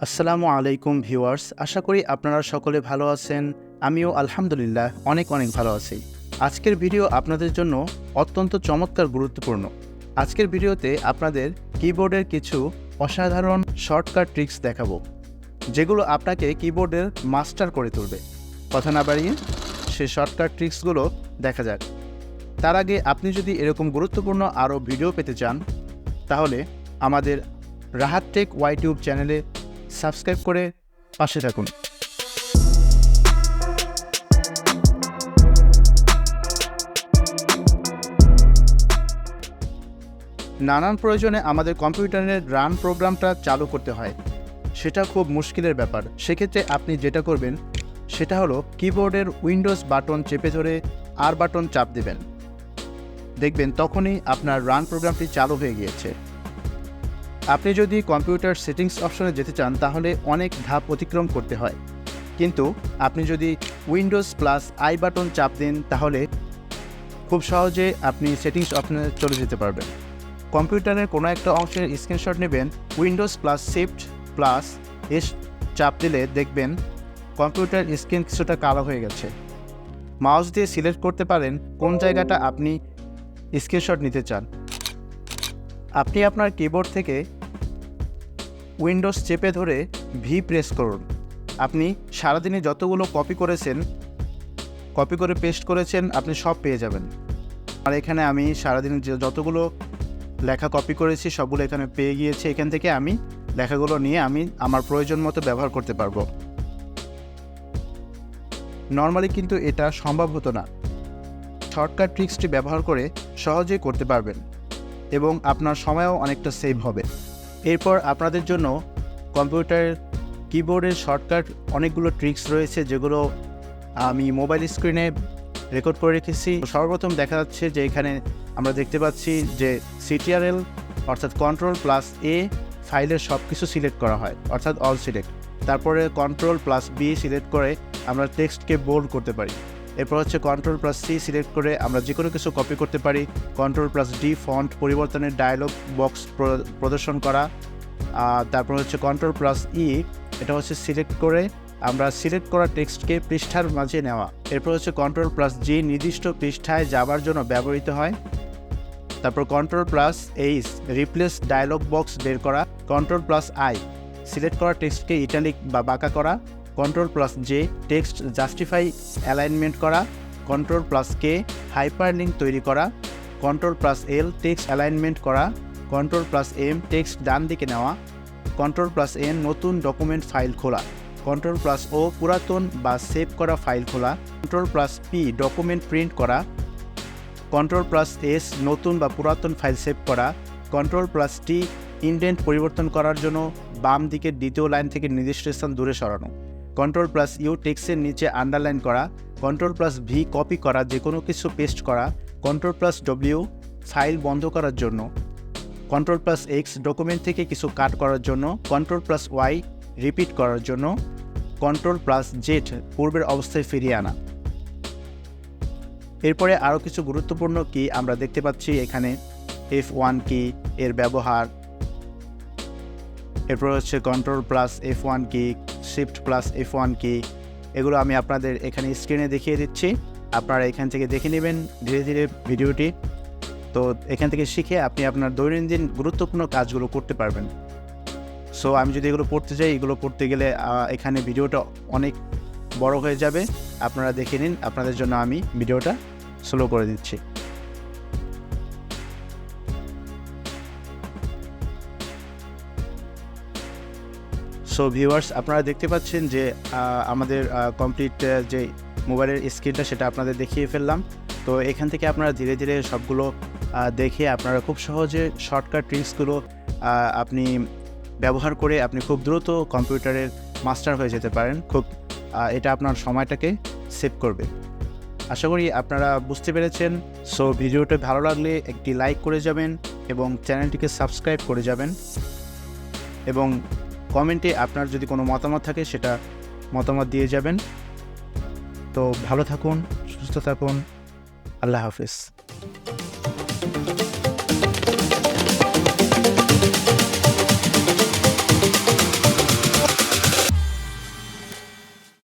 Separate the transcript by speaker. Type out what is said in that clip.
Speaker 1: আসসালামু আলাইকুম ভিউয়ার্স, আশা করি আপনারা সকলে ভালো আছেন। আমিও আলহামদুলিল্লাহ অনেক ভালো আছি। আজকের ভিডিও আপনাদের জন্য অত্যন্ত চমৎকার গুরুত্বপূর্ণ। আজকের ভিডিওতে আপনাদের কিবোর্ডের কিছু অসাধারণ শর্টকাট ট্রিক্স দেখাবো, যেগুলো আপনাকে কিবোর্ডের মাস্টার করে তুলবে। কথা না বাড়িয়ে সে শর্টকাট ট্রিক্সগুলো দেখা যাক। তার আগে আপনি যদি এরকম গুরুত্বপূর্ণ আরও ভিডিও পেতে চান, তাহলে আমাদের রাহাত টেক ইউটিউব চ্যানেলে সাবস্ক্রাইব করে পাশে থাকুন। নানান প্রয়োজনে আমাদের কম্পিউটারের রান প্রোগ্রামটা চালু করতে হয়, সেটা খুব মুশকিলের ব্যাপার। সেক্ষেত্রে আপনি যেটা করবেন সেটা হলো কিবোর্ডের উইন্ডোজ বাটন চেপে ধরে আর বাটন চাপ দেবেন। দেখবেন তখনই আপনার রান প্রোগ্রামটি চালু হয়ে গিয়েছে। আপনি যদি কম্পিউটার সেটিংস অপশনে যেতে চান তাহলে অনেক ধাপ অতিক্রম করতে হয়, কিন্তু আপনি যদি উইন্ডোজ প্লাস আই বাটন চাপ দেন তাহলে খুব সহজে আপনি সেটিংস অপশনে চলে যেতে পারবেন। কম্পিউটারের কোনো একটা অংশের স্ক্রিনশট নেবেন, Windows plus shift plus S চাপ দিলে দেখবেন কম্পিউটার স্ক্রিন কিছুটা কালো হয়ে গেছে। মাউস দিয়ে সিলেক্ট করতে পারেন কোন জায়গাটা আপনি স্ক্রিনশট নিতে চান। আপনি আপনার কিবোর্ড থেকে উইন্ডোজ চেপে ধরে ভি প্রেস করুন। আপনি সারাদিনে যতগুলো কপি করে পেস্ট করেছেন আপনি সব পেয়ে যাবেন। আর এখানে আমি সারাদিনে যতগুলো লেখা কপি করেছি সবগুলো এখানে পেয়ে গিয়েছি। এখান থেকে আমি লেখাগুলো নিয়ে আমি আমার প্রয়োজন মতো ব্যবহার করতে পারবো। নর্মালি কিন্তু এটা সম্ভব হতো না। শর্টকাট ট্রিক্সটি ব্যবহার করে সহজেই করতে পারবেন এবং আপনার সময়ও অনেকটা সেভ হবে। এরপর আপনাদের জন্য কম্পিউটার কিবোর্ডের শর্টকাট অনেকগুলো ট্রিক্স রয়েছে, যেগুলো আমি মোবাইল স্ক্রিনে রেকর্ড করে রেখেছি। সর্বপ্রথম দেখা যাচ্ছে যে এখানে আমরা দেখতে পাচ্ছি যে CTRL অর্থাৎ CTRL+A ফাইলের সব কিছু সিলেক্ট করা হয়, অর্থাৎ অল সিলেক্ট। তারপরে CTRL+B সিলেক্ট করে আমরা টেক্সটকে বোল্ড করতে পারি। এরপর হচ্ছে CTRL+C সিলেক্ট করে আমরা যে কোনো কিছু কপি করতে পারি। CTRL+D ফন্ট পরিবর্তনের ডায়লগ বক্স প্রদর্শন করা। তারপর হচ্ছে CTRL+E, এটা হচ্ছে সিলেক্ট করে আমরা সিলেক্ট করা টেক্সটকে পৃষ্ঠার মাঝে নেওয়া। এরপর হচ্ছে CTRL+G নির্দিষ্ট পৃষ্ঠায় যাবার জন্য ব্যবহৃত হয়। তারপর CTRL+H রিপ্লেস ডায়লগ বক্স বের করা। CTRL+I সিলেক্ট করা টেক্সটকে ইটালিক বা বাঁকা করা। CTRL+J টেক্সট জাস্টিফাই অ্যালাইনমেন্ট করা। CTRL+K হাইপারলিঙ্ক তৈরি করা। CTRL+L টেক্সট অ্যালাইনমেন্ট করা। CTRL+M টেক্সট ডান দিকে নেওয়া। CTRL+N নতুন ডকুমেন্ট ফাইল খোলা। CTRL+O পুরাতন বা সেভ করা ফাইল খোলা। CTRL+P ডকুমেন্ট প্রিন্ট করা। CTRL+S নতুন বা পুরাতন ফাইল সেভ করা। CTRL+T ইনডেন্ট পরিবর্তন করার জন্য বাম দিকের দ্বিতীয় লাইন থেকে নির্দিষ্ট স্থান দূরে সরানো। CTRL+U টেক্সটের নিচে আন্ডারলাইন করা। CTRL+V কপি করা, যে কোনো কিছু পেস্ট করা। CTRL+W ফাইল বন্ধ করার জন্য। CTRL+X ডকুমেন্ট থেকে কিছু কাট করার জন্য। CTRL+Y রিপিট করার জন্য। CTRL+Z পূর্বের অবস্থায় ফিরিয়ে আনা। এরপরে আরও কিছু গুরুত্বপূর্ণ কি আমরা দেখতে পাচ্ছি এখানে। F1 কি এর ব্যবহার। এরপর হচ্ছে CTRL+F1 কি, Shift+F1 কি, এগুলো আমি আপনাদের এখানে স্ক্রিনে দেখিয়ে দিচ্ছি। আপনারা এখান থেকে দেখে নেবেন ধীরে ধীরে ভিডিওটি। তো এখান থেকে শিখে আপনি আপনার দৈনন্দিন গুরুত্বপূর্ণ কাজগুলো করতে পারবেন। সো আমি যদি এগুলো পড়তে যাই, এগুলো পড়তে গেলে এখানে ভিডিওটা অনেক বড় হয়ে যাবে। আপনারা দেখে নিন, আপনাদের জন্য আমি ভিডিওটা স্লো করে দিচ্ছি। সো ভিউয়ার্স, আপনারা দেখতে পাচ্ছেন যে আমাদের কমপ্লিট যে মোবাইলের স্ক্রিনটা সেটা আপনাদের দেখিয়ে ফেললাম। তো এখান থেকে আপনারা ধীরে ধীরে সবগুলো দেখে আপনারা খুব সহজে শর্টকাট ট্রিক্সগুলো আপনি ব্যবহার করে আপনি খুব দ্রুত কম্পিউটারের মাস্টার হয়ে যেতে পারেন। এটা আপনার সময়টাকে সেভ করবে। আশা করি আপনারা বুঝতে পেরেছেন। সো ভিডিওটা ভালো লাগলে একটি লাইক করে যাবেন এবং চ্যানেলটিকে সাবস্ক্রাইব করে যাবেন, এবং কমেন্টে আপনার যদি কোনো মতামত থাকে সেটা মতামত দিয়ে যাবেন। তো ভালো থাকুন, সুস্থ থাকুন। আল্লাহ হাফেজ।